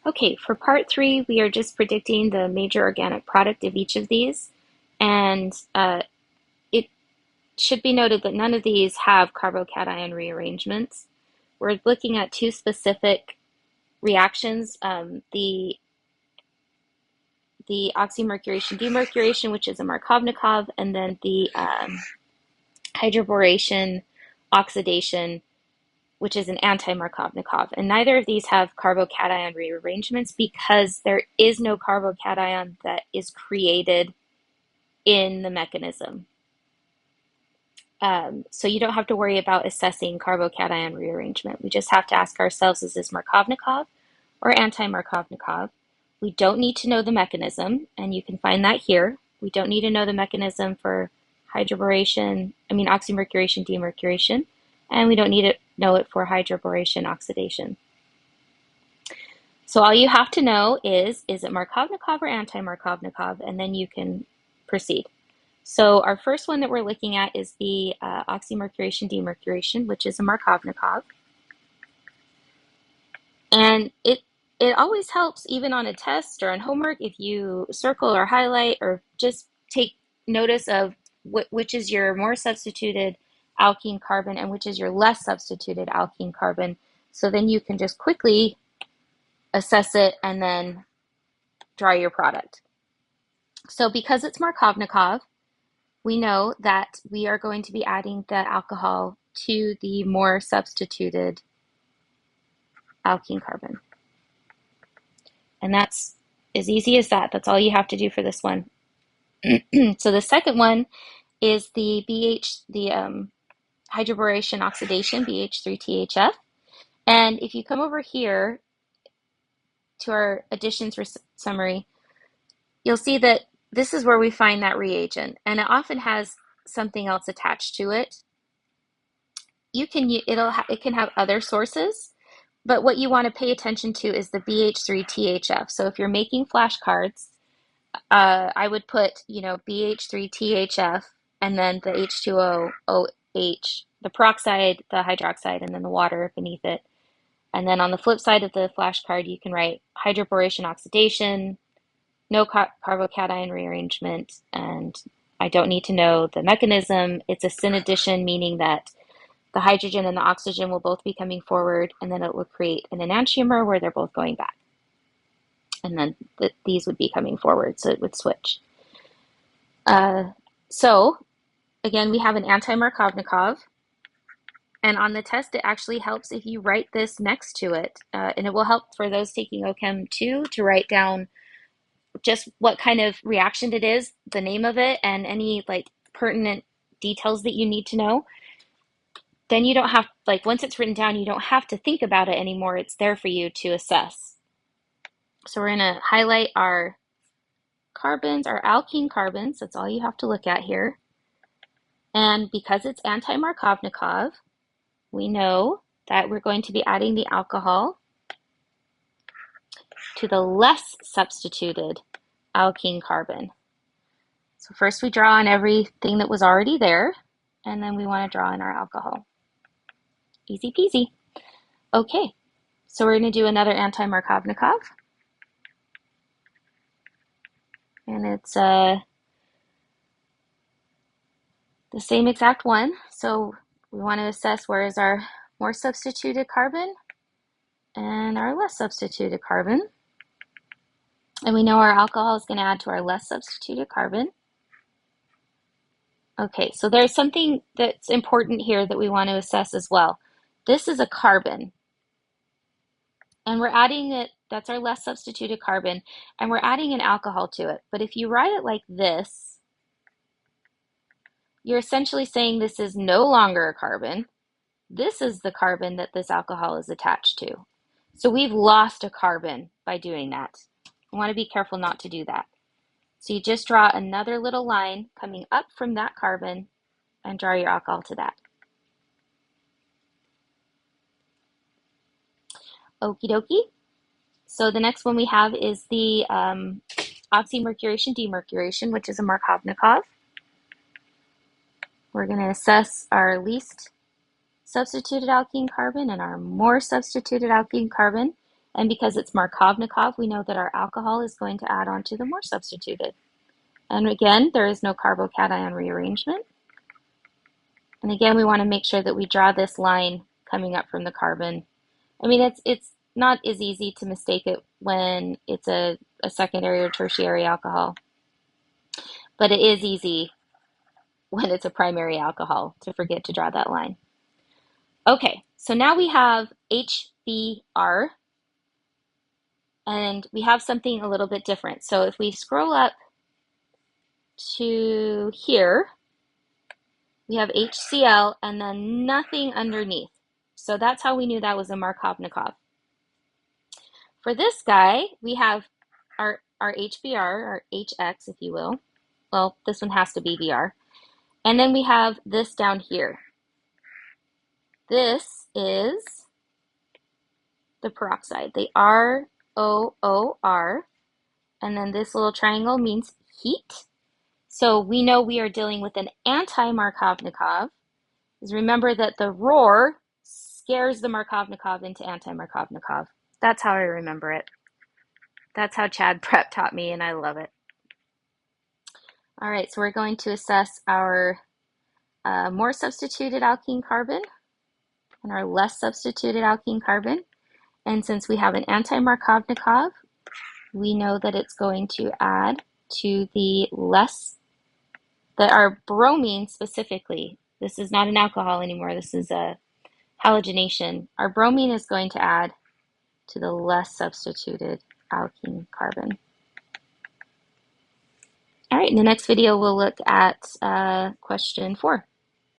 Okay, for part three, we are just predicting the major organic product of each of these. And it should be noted that none of these have carbocation rearrangements. We're looking at two specific reactions, the oxymercuration demercuration, which is a Markovnikov, and then the hydroboration oxidation, which is an anti-Markovnikov. And neither of these have carbocation rearrangements because there is no carbocation that is created in the mechanism. So you don't have to worry about assessing carbocation rearrangement. We just have to ask ourselves, is this Markovnikov or anti-Markovnikov? We don't need to know the mechanism, and you can find that here. We don't need to know the mechanism for oxymercuration, demercuration, and we don't need to know it for hydroboration, oxidation. So all you have to know is it Markovnikov or anti-Markovnikov, and then you can proceed. So our first one that we're looking at is the oxymercuration, demercuration, which is a Markovnikov. And it always helps, even on a test or on homework, if you circle or highlight or just take notice of which is your more substituted alkene carbon and which is your less substituted alkene carbon. So then you can just quickly assess it and then draw your product. So because it's Markovnikov, we know that we are going to be adding the alcohol to the more substituted alkene carbon. And that's as easy as that. That's all you have to do for this one. So the second one is the hydroboration oxidation, BH3THF. And if you come over here to our additions summary, you'll see that this is where we find that reagent, and it often has something else attached to it. It can have other sources, but what you want to pay attention to is the BH3THF. So if you're making flashcards, I would put, BH3THF and then the H2OH, the peroxide, the hydroxide, and then the water beneath it. And then on the flip side of the flashcard, you can write hydroboration oxidation, no carbocation rearrangement, and I don't need to know the mechanism. It's a syn addition, meaning that the hydrogen and the oxygen will both be coming forward, and then it will create an enantiomer where they're both going back. And then these would be coming forward, so it would switch. So again, we have an anti-Markovnikov, and on the test, it actually helps if you write this next to it, and it will help for those taking OChem 2 to write down just what kind of reaction it is, the name of it, and any pertinent details that you need to know. Then you don't have, once it's written down, you don't have to think about it anymore. It's there for you to assess. So we're going to highlight our carbons, our alkene carbons. That's all you have to look at here. And because it's anti-Markovnikov, we know that we're going to be adding the alcohol to the less substituted alkene carbon. So first we draw on everything that was already there, and then we want to draw in our alcohol. Easy peasy. Okay, so we're going to do another anti-Markovnikov. And it's the same exact one. So we want to assess where is our more substituted carbon and our less substituted carbon. And we know our alcohol is going to add to our less substituted carbon. Okay, so there's something that's important here that we want to assess as well. This is a carbon, and we're adding it, that's our less substituted carbon, and we're adding an alcohol to it. But if you write it like this, you're essentially saying this is no longer a carbon. This is the carbon that this alcohol is attached to. So we've lost a carbon by doing that. I want to be careful not to do that. So you just draw another little line coming up from that carbon and draw your alcohol to that. Okie dokie. So the next one we have is the oxymercuration demercuration, which is a Markovnikov. We're going to assess our least substituted alkene carbon and our more substituted alkene carbon. And because it's Markovnikov, we know that our alcohol is going to add on to the more substituted. And again, there is no carbocation rearrangement. And again, we want to make sure that we draw this line coming up from the carbon. I mean, it's not as easy to mistake it when it's a secondary or tertiary alcohol, but it is easy when it's a primary alcohol to forget to draw that line. Okay, so now we have HBr, and we have something a little bit different. So if we scroll up to here, we have HCl and then nothing underneath. So that's how we knew that was a Markovnikov. For this guy, we have our HBr, our HX, if you will. Well, this one has to be Br. And then we have this down here. This is the peroxide, the ROOR. And then this little triangle means heat. So we know we are dealing with an anti-Markovnikov. Because remember that the roar scares the Markovnikov into anti-Markovnikov. That's how I remember it. That's how Chad Prep taught me, and I love it. All right, so we're going to assess our more substituted alkene carbon and our less substituted alkene carbon. And since we have an anti-Markovnikov, we know that it's going to add to the less, that our bromine specifically, this is not an alcohol anymore, this is a halogenation. Our bromine is going to add to the less substituted alkene carbon. All right, in the next video, we'll look at question 4.